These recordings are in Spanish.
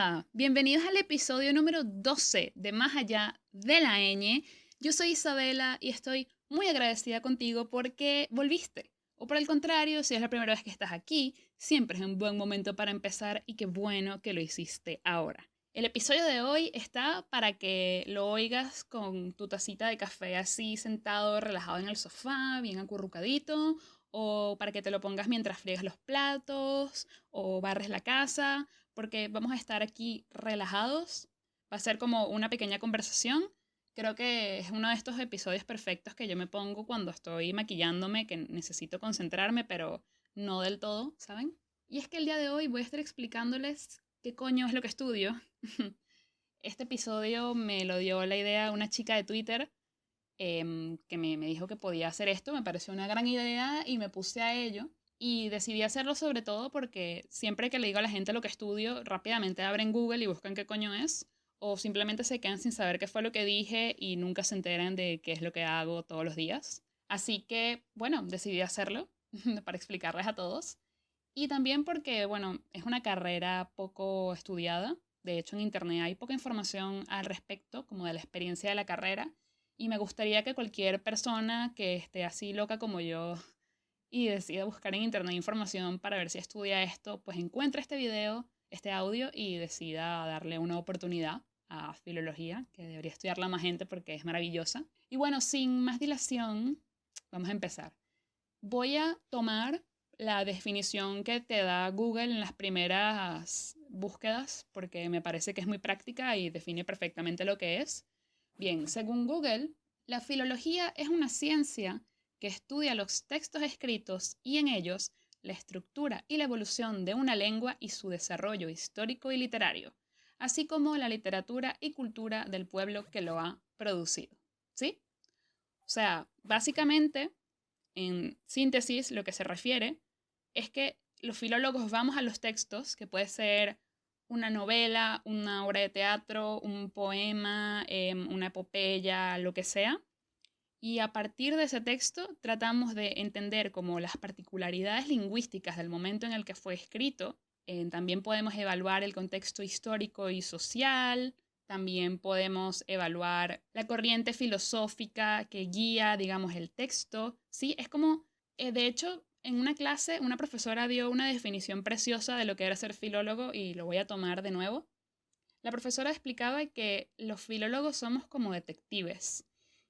Hola, bienvenidos al episodio número 12 de Más Allá de la ñ. Yo soy Isabela y estoy muy agradecida contigo porque volviste. O por el contrario, si es la primera vez que estás aquí, siempre es un buen momento para empezar y qué bueno que lo hiciste ahora. El episodio de hoy está para que lo oigas con tu tacita de café así sentado, relajado en el sofá, bien acurrucadito, o para que te lo pongas mientras friegas los platos o barres la casa porque vamos a estar aquí relajados. Va a ser como una pequeña conversación. Creo que es uno de estos episodios perfectos que yo me pongo cuando estoy maquillándome, que necesito concentrarme, pero no del todo, ¿saben? Y es que el día de hoy voy a estar explicándoles qué coño es lo que estudio. Este episodio me lo dio la idea una chica de Twitter que me dijo que podía hacer esto. Me pareció una gran idea y me puse a ello. Y decidí hacerlo sobre todo porque siempre que le digo a la gente lo que estudio, rápidamente abren Google y buscan qué coño es, o simplemente se quedan sin saber qué fue lo que dije y nunca se enteran de qué es lo que hago todos los días. Así que, bueno, decidí hacerlo para explicarles a todos. Y también porque, bueno, es una carrera poco estudiada. De hecho, en Internet hay poca información al respecto, como de la experiencia de la carrera. Y me gustaría que cualquier persona que esté así loca como yo y decida buscar en internet información para ver si estudia esto, pues encuentre este video, este audio y decida darle una oportunidad a filología, que debería estudiarla más gente porque es maravillosa. Y bueno, sin más dilación, vamos a empezar. Voy a tomar la definición que te da Google en las primeras búsquedas porque me parece que es muy práctica y define perfectamente lo que es. Bien, según Google, la filología es una ciencia que estudia los textos escritos y en ellos la estructura y la evolución de una lengua y su desarrollo histórico y literario, así como la literatura y cultura del pueblo que lo ha producido. ¿Sí? O sea, básicamente, en síntesis, lo que se refiere es que los filólogos vamos a los textos, que puede ser una novela, una obra de teatro, un poema, una epopeya, lo que sea, y a partir de ese texto tratamos de entender como las particularidades lingüísticas del momento en el que fue escrito. También podemos evaluar el contexto histórico y social. También podemos evaluar la corriente filosófica que guía, digamos, el texto. Sí, es como, de hecho, en una clase una profesora dio una definición preciosa de lo que era ser filólogo y lo voy a tomar de nuevo. La profesora explicaba que los filólogos somos como detectives.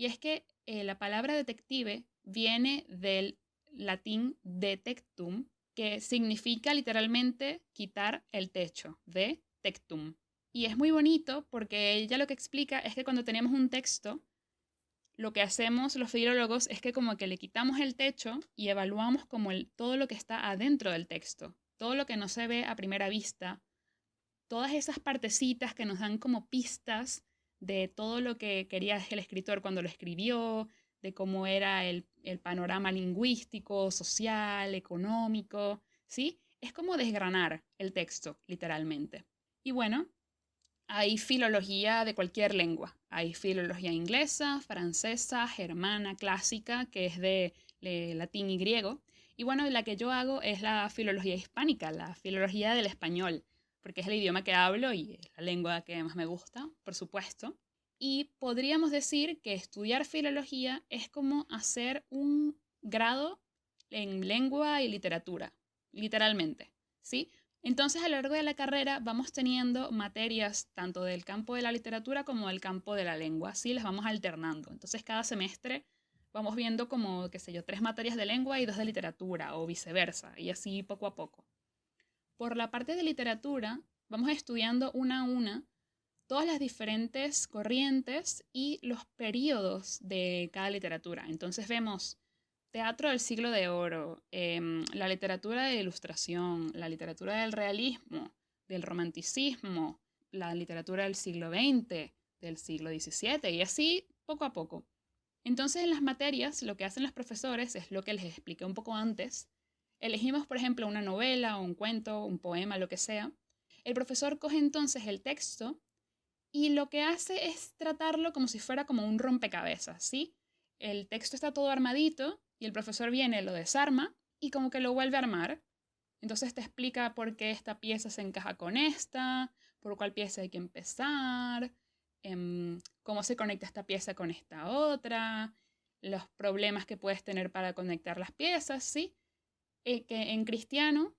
Y es que la palabra detective viene del latín detectum, que significa literalmente quitar el techo, de tectum. Y es muy bonito porque ella lo que explica es que cuando tenemos un texto, lo que hacemos los filólogos es que como que le quitamos el techo y evaluamos como todo lo que está adentro del texto, todo lo que no se ve a primera vista, todas esas partecitas que nos dan como pistas de todo lo que quería el escritor cuando lo escribió, de cómo era el panorama lingüístico, social, económico, ¿sí? Es como desgranar el texto, literalmente. Y bueno, hay filología de cualquier lengua. Hay filología inglesa, francesa, germana, clásica, que es de latín y griego. Y bueno, la que yo hago es la filología hispánica, la filología del español, porque es el idioma que hablo y es la lengua que más me gusta, por supuesto. Y podríamos decir que estudiar filología es como hacer un grado en lengua y literatura, literalmente, ¿sí? Entonces, a lo largo de la carrera vamos teniendo materias tanto del campo de la literatura como del campo de la lengua, así las vamos alternando. Entonces, cada semestre vamos viendo como, qué sé yo, 3 materias de lengua y 2 de literatura o viceversa, y así poco a poco. Por la parte de literatura, vamos estudiando una a una todas las diferentes corrientes y los periodos de cada literatura. Entonces vemos teatro del siglo de oro, la literatura de ilustración, la literatura del realismo, del romanticismo, la literatura del siglo XX, del siglo XVII y así poco a poco. Entonces en las materias lo que hacen los profesores es lo que les expliqué un poco antes. Elegimos, por ejemplo, una novela o un cuento, un poema, lo que sea. El profesor coge entonces el texto y lo que hace es tratarlo como si fuera como un rompecabezas, ¿sí? El texto está todo armadito y el profesor viene, lo desarma y como que lo vuelve a armar. Entonces te explica por qué esta pieza se encaja con esta, por cuál pieza hay que empezar, cómo se conecta esta pieza con esta otra, los problemas que puedes tener para conectar las piezas, ¿sí? Que en cristiano,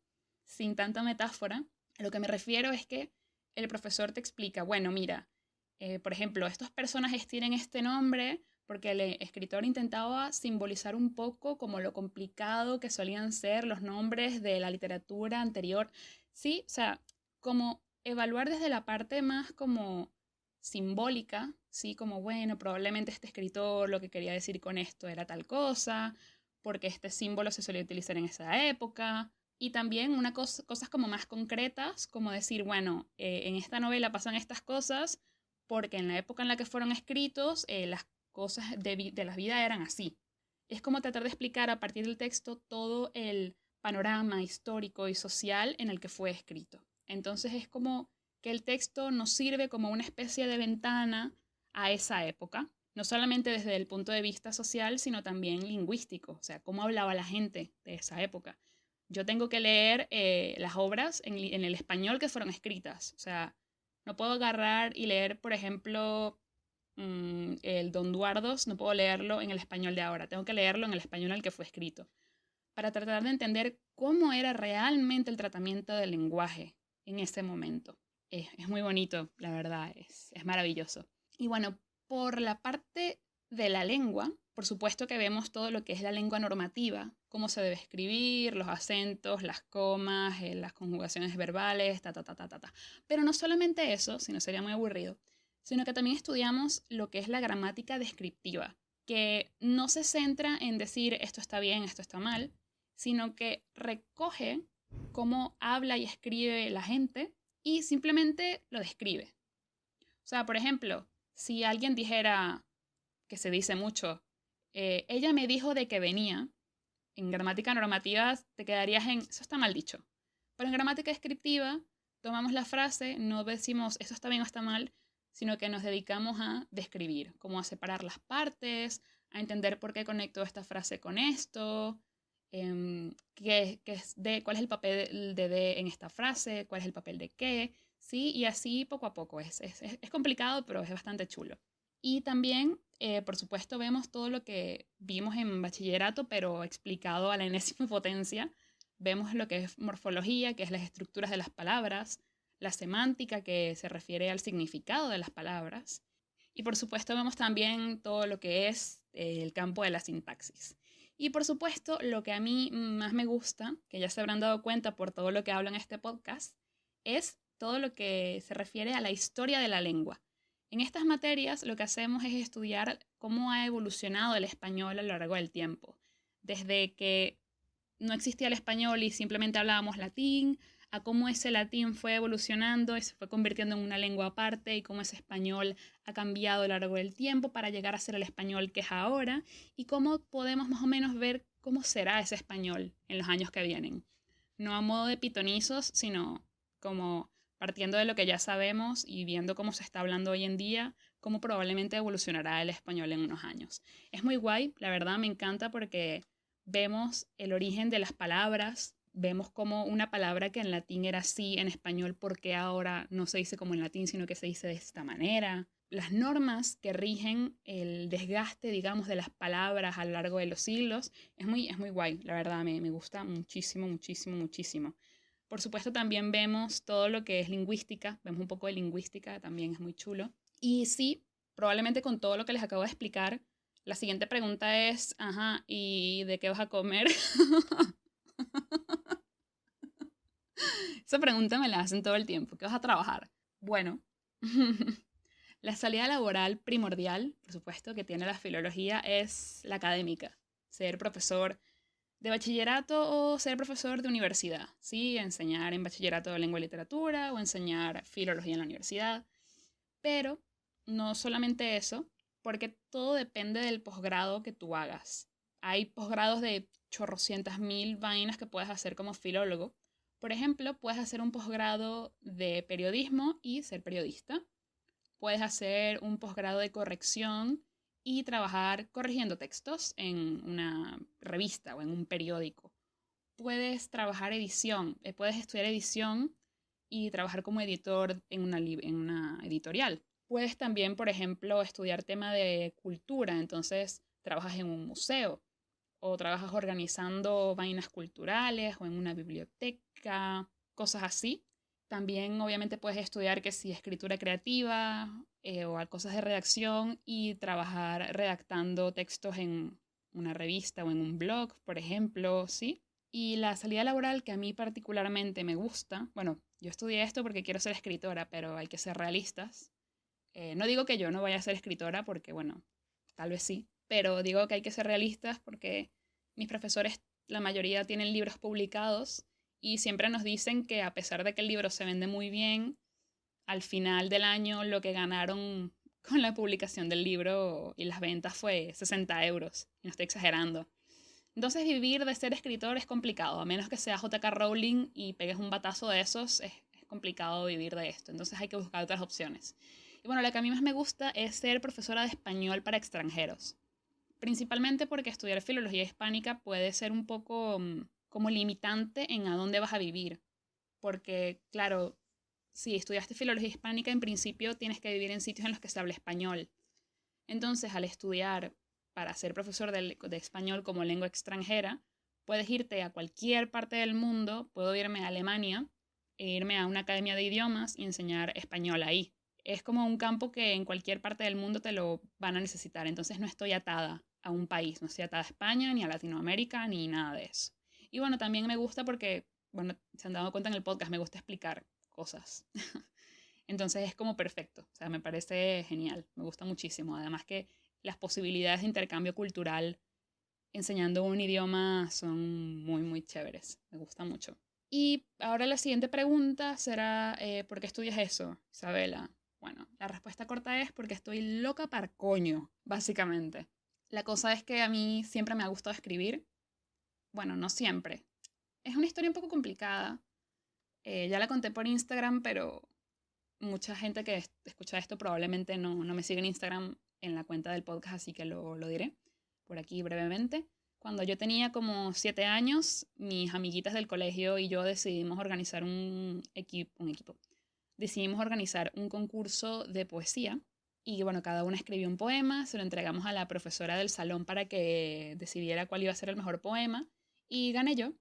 sin tanta metáfora, a lo que me refiero es que el profesor te explica, bueno, mira, por ejemplo, estos personajes tienen este nombre porque el escritor intentaba simbolizar un poco como lo complicado que solían ser los nombres de la literatura anterior. Sí, o sea, como evaluar desde la parte más como simbólica, sí, como bueno, probablemente este escritor lo que quería decir con esto era tal cosa, porque este símbolo se solía utilizar en esa época. Y también cosas como más concretas, como decir, bueno, en esta novela pasan estas cosas porque en la época en la que fueron escritos, las cosas de la vida eran así. Es como tratar de explicar a partir del texto todo el panorama histórico y social en el que fue escrito. Entonces es como que el texto nos sirve como una especie de ventana a esa época, no solamente desde el punto de vista social, sino también lingüístico, o sea, cómo hablaba la gente de esa época. Yo tengo que leer las obras en el español que fueron escritas, o sea, no puedo agarrar y leer, por ejemplo, el Don Duardos, no puedo leerlo en el español de ahora, tengo que leerlo en el español al que fue escrito, para tratar de entender cómo era realmente el tratamiento del lenguaje en ese momento. Es muy bonito, la verdad, es maravilloso. Y bueno, por la parte de la lengua, por supuesto que vemos todo lo que es la lengua normativa, cómo se debe escribir, los acentos, las comas, las conjugaciones verbales, ta, ta, ta, ta, ta, ta. Pero no solamente eso, si no sería muy aburrido, sino que también estudiamos lo que es la gramática descriptiva, que no se centra en decir esto está bien, esto está mal, sino que recoge cómo habla y escribe la gente y simplemente lo describe. O sea, por ejemplo, si alguien dijera, que se dice mucho, ella me dijo de que venía, en gramática normativa te quedarías en, eso está mal dicho. Pero en gramática descriptiva tomamos la frase, no decimos eso está bien o está mal, sino que nos dedicamos a describir, como a separar las partes, a entender por qué conecto esta frase con esto, cuál es el papel de en esta frase, cuál es el papel de qué, ¿sí? Y así poco a poco. Es complicado, pero es bastante chulo. Y también, por supuesto, vemos todo lo que vimos en bachillerato, pero explicado a la enésima potencia. Vemos lo que es morfología, que es las estructuras de las palabras, la semántica, que se refiere al significado de las palabras. Y por supuesto vemos también todo lo que es el campo de la sintaxis. Y por supuesto, lo que a mí más me gusta, que ya se habrán dado cuenta por todo lo que hablo en este podcast, es todo lo que se refiere a la historia de la lengua. En estas materias lo que hacemos es estudiar cómo ha evolucionado el español a lo largo del tiempo. Desde que no existía el español y simplemente hablábamos latín, a cómo ese latín fue evolucionando y se fue convirtiendo en una lengua aparte y cómo ese español ha cambiado a lo largo del tiempo para llegar a ser el español que es ahora y cómo podemos más o menos ver cómo será ese español en los años que vienen. No a modo de pitonizos, sino como partiendo de lo que ya sabemos y viendo cómo se está hablando hoy en día, cómo probablemente evolucionará el español en unos años. Es muy guay, la verdad me encanta porque vemos el origen de las palabras, vemos cómo una palabra que en latín era así, en español, porque ahora no se dice como en latín, sino que se dice de esta manera. Las normas que rigen el desgaste, digamos, de las palabras a lo largo de los siglos, es muy guay, la verdad, me gusta muchísimo, muchísimo, muchísimo. Por supuesto, también vemos todo lo que es lingüística, vemos un poco de lingüística, también es muy chulo. Y sí, probablemente con todo lo que les acabo de explicar, la siguiente pregunta es, ajá, ¿y de qué vas a comer? Esa pregunta me la hacen todo el tiempo. ¿Qué vas a trabajar? Bueno, la salida laboral primordial, por supuesto, que tiene la filología es la académica. Ser profesor de bachillerato o ser profesor de universidad, ¿sí? Enseñar en bachillerato de lengua y literatura o enseñar filología en la universidad. Pero no solamente eso, porque todo depende del posgrado que tú hagas. Hay posgrados de chorrocientas mil vainas que puedes hacer como filólogo. Por ejemplo, puedes hacer un posgrado de periodismo y ser periodista. Puedes hacer un posgrado de corrección y trabajar corrigiendo textos en una revista o en un periódico. puedes trabajar edición, puedes estudiar edición y trabajar como editor en una editorial. Puedes también, por ejemplo, estudiar tema de cultura, entonces trabajas en un museo o trabajas organizando vainas culturales o en una biblioteca, cosas así. También obviamente puedes estudiar que si escritura creativa o cosas de redacción y trabajar redactando textos en una revista o en un blog, por ejemplo, ¿sí? Y la salida laboral que a mí particularmente me gusta, bueno, yo estudié esto porque quiero ser escritora, pero hay que ser realistas. No digo que yo no vaya a ser escritora porque, bueno, tal vez sí, pero digo que hay que ser realistas porque mis profesores, la mayoría tienen libros publicados y siempre nos dicen que a pesar de que el libro se vende muy bien, al final del año lo que ganaron con la publicación del libro y las ventas fue 60 euros. Y no estoy exagerando. Entonces vivir de ser escritor es complicado, a menos que sea J.K. Rowling y pegues un batazo de esos, es complicado vivir de esto. Entonces hay que buscar otras opciones. Y bueno, lo que a mí más me gusta es ser profesora de español para extranjeros. Principalmente porque estudiar filología hispánica puede ser un poco como limitante en a dónde vas a vivir. Porque, claro, si estudiaste filología hispánica, en principio tienes que vivir en sitios en los que se habla español. Entonces, al estudiar para ser profesor de español como lengua extranjera, puedes irte a cualquier parte del mundo, puedo irme a Alemania e irme a una academia de idiomas y enseñar español ahí. Es como un campo que en cualquier parte del mundo te lo van a necesitar, entonces no estoy atada a un país, no estoy atada a España, ni a Latinoamérica, ni nada de eso. Y bueno, también me gusta porque, bueno, se han dado cuenta en el podcast, me gusta explicar cosas. Entonces es como perfecto, o sea, me parece genial, me gusta muchísimo. Además que las posibilidades de intercambio cultural enseñando un idioma son muy, muy chéveres, me gusta mucho. Y ahora la siguiente pregunta será, ¿por qué estudias eso, Isabela? Bueno, la respuesta corta es porque estoy loca para coño, básicamente. La cosa es que a mí siempre me ha gustado escribir. Bueno, no siempre. Es una historia un poco complicada. Ya la conté por Instagram, pero mucha gente que escucha esto probablemente no me sigue en Instagram en la cuenta del podcast, así que lo diré por aquí brevemente. Cuando yo tenía como 7 años, mis amiguitas del colegio y yo decidimos organizar un equipo. Decidimos organizar un concurso de poesía y bueno, cada una escribió un poema, se lo entregamos a la profesora del salón para que decidiera cuál iba a ser el mejor poema y gané yo.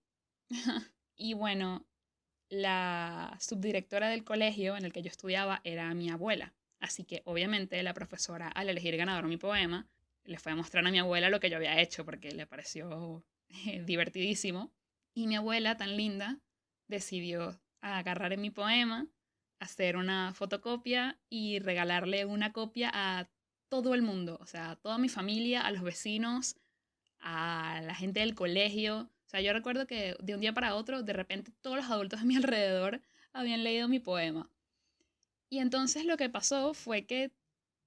Y bueno, la subdirectora del colegio en el que yo estudiaba era mi abuela. Así que obviamente la profesora, al elegir ganador mi poema, le fue a mostrar a mi abuela lo que yo había hecho porque le pareció divertidísimo. Y mi abuela, tan linda, decidió agarrar en mi poema, hacer una fotocopia y regalarle una copia a todo el mundo, o sea, a toda mi familia, a los vecinos, a la gente del colegio. O sea, yo recuerdo que de un día para otro, de repente todos los adultos a mi alrededor habían leído mi poema. Y entonces lo que pasó fue que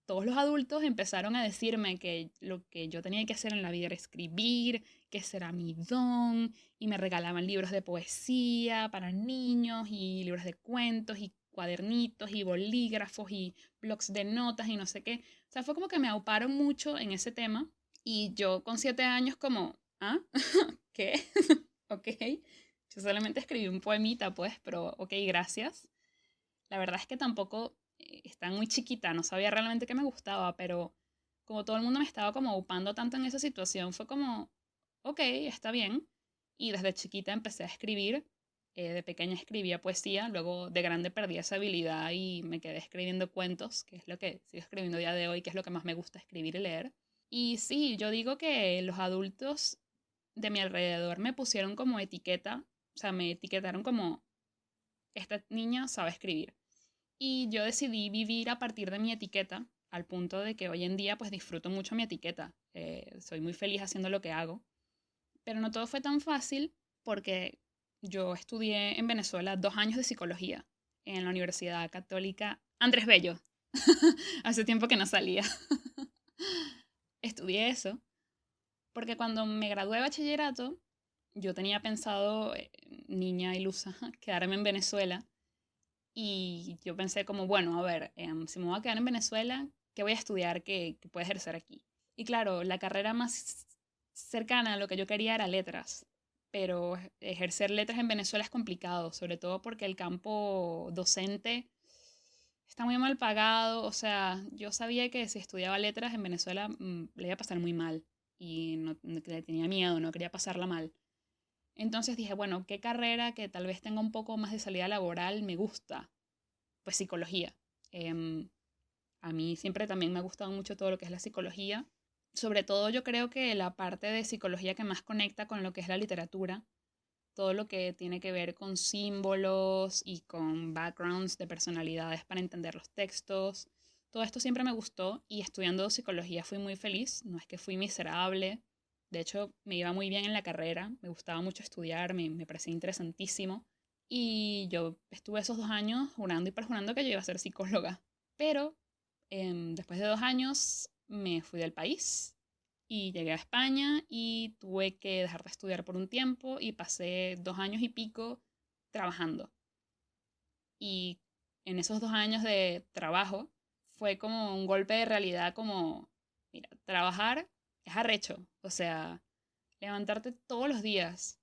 todos los adultos empezaron a decirme que lo que yo tenía que hacer en la vida era escribir, que ese era mi don, y me regalaban libros de poesía para niños, y libros de cuentos, y cuadernitos, y bolígrafos, y blocs de notas, y no sé qué. O sea, fue como que me auparon mucho en ese tema, y yo con 7 años como, ¿ah? ¿Qué? Ok. Yo solamente escribí un poemita, pues, pero ok, gracias. La verdad es que tampoco estaba muy chiquita, no sabía realmente qué me gustaba, pero como todo el mundo me estaba como upando tanto en esa situación, fue como, ok, está bien. Y desde chiquita empecé a escribir. De pequeña escribía poesía, luego de grande perdí esa habilidad y me quedé escribiendo cuentos, que es lo que sigo escribiendo a día de hoy, que es lo que más me gusta escribir y leer. Y sí, yo digo que los adultos de mi alrededor me pusieron como etiqueta, o sea, me etiquetaron como, esta niña sabe escribir. Y yo decidí vivir a partir de mi etiqueta, al punto de que hoy en día pues disfruto mucho mi etiqueta. Soy muy feliz haciendo lo que hago. Pero no todo fue tan fácil porque yo estudié en Venezuela 2 años de psicología en la Universidad Católica Andrés Bello. Hace tiempo que no salía. Estudié eso porque cuando me gradué de bachillerato, yo tenía pensado, niña ilusa, quedarme en Venezuela. Y yo pensé como, bueno, a ver, si me voy a quedar en Venezuela, ¿qué voy a estudiar que pueda ejercer aquí? Y claro, la carrera más cercana a lo que yo quería era letras, pero ejercer letras en Venezuela es complicado, sobre todo porque el campo docente está muy mal pagado. O sea, yo sabía que si estudiaba letras en Venezuela le iba a pasar muy mal y le tenía miedo, no quería pasarla mal. Entonces dije, bueno, ¿qué carrera que tal vez tenga un poco más de salida laboral me gusta? Pues psicología. Em, a mí siempre también me ha gustado mucho todo lo que es la psicología. Sobre todo yo creo que la parte de psicología que más conecta con lo que es la literatura, todo lo que tiene que ver con símbolos y con backgrounds de personalidades para entender los textos. Todo esto siempre me gustó y estudiando psicología fui muy feliz, no es que fui miserable. De hecho, me iba muy bien en la carrera, me gustaba mucho estudiar, me parecía interesantísimo. Y yo estuve esos 2 años jurando y perjurando que yo iba a ser psicóloga. Pero después de 2 años me fui del país y llegué a España y tuve que dejar de estudiar por un tiempo y pasé 2 años y pico trabajando. Y en esos 2 años de trabajo fue como un golpe de realidad como, mira, trabajar es arrecho. O sea, levantarte todos los días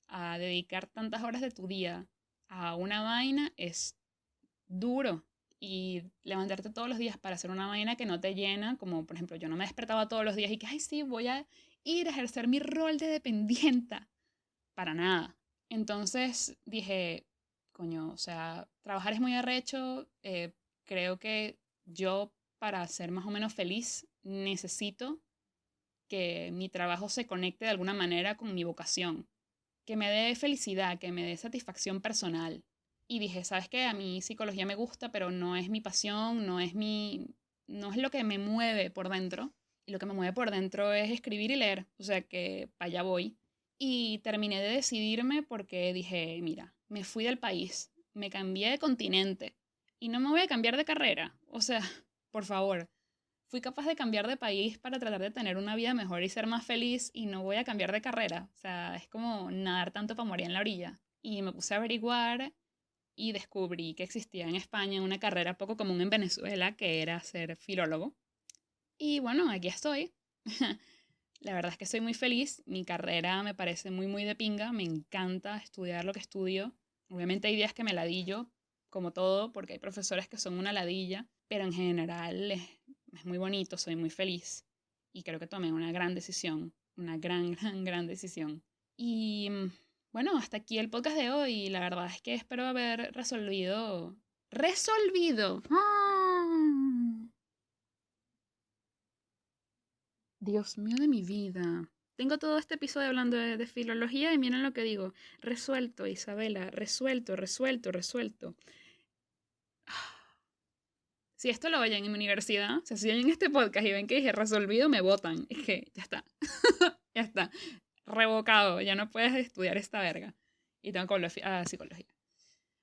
a dedicar tantas horas de tu día a una vaina es duro. Y levantarte todos los días para hacer una vaina que no te llena, como por ejemplo yo no me despertaba todos los días y que, ay sí, voy a ir a ejercer mi rol de dependienta, para nada. Entonces dije, coño, o sea, trabajar es muy arrecho, creo que yo para ser más o menos feliz necesito que mi trabajo se conecte de alguna manera con mi vocación, que me dé felicidad, que me dé satisfacción personal. Y dije, ¿sabes qué? A mí psicología me gusta, pero no es mi pasión, no es lo que me mueve por dentro. Y lo que me mueve por dentro es escribir y leer. O sea que para allá voy. Y terminé de decidirme porque dije, mira, me fui del país, me cambié de continente y no me voy a cambiar de carrera. O sea, por favor, fui capaz de cambiar de país para tratar de tener una vida mejor y ser más feliz y no voy a cambiar de carrera. O sea, es como nadar tanto para morir en la orilla. Y me puse a averiguar y descubrí que existía en España una carrera poco común en Venezuela que era ser filólogo. Y bueno, aquí estoy. La verdad es que soy muy feliz. Mi carrera me parece muy, muy de pinga. Me encanta estudiar lo que estudio. Obviamente hay días que me ladillo, como todo, porque hay profesores que son una ladilla, pero en general es muy bonito, soy muy feliz. Y creo que tomé una gran decisión, una gran, gran, gran decisión. Y bueno, hasta aquí el podcast de hoy. La verdad es que espero haber resolvido. ¡Resolvido! ¡Ah! Dios mío de mi vida. Tengo todo este episodio hablando de filología y miren lo que digo. Resuelto, Isabela. Resuelto, resuelto, resuelto. Si esto lo oyen en mi universidad, o sea, si oyen este podcast y ven que dije resolvido, me votan. Es que ya está. Ya está. Revocado. Ya no puedes estudiar esta verga. Y tengo que volver a psicología.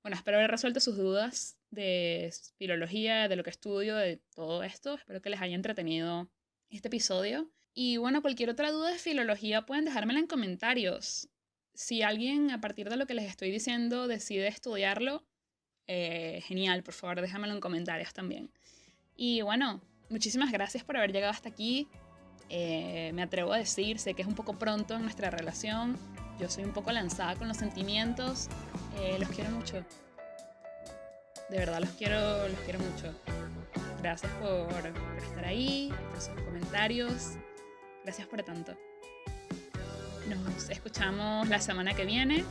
Bueno, espero haber resuelto sus dudas de filología, de lo que estudio, de todo esto. Espero que les haya entretenido este episodio. Y bueno, cualquier otra duda de filología pueden dejármela en comentarios. Si alguien a partir de lo que les estoy diciendo decide estudiarlo, genial, por favor déjamelo en comentarios también. Y bueno, muchísimas gracias por haber llegado hasta aquí. Me atrevo a decir, sé que es un poco pronto en nuestra relación. Yo soy un poco lanzada con los sentimientos. Los quiero mucho. De verdad los quiero mucho. Gracias por estar ahí, por sus comentarios. Gracias por tanto. Nos escuchamos la semana que viene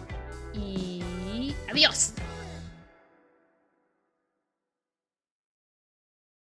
y adiós.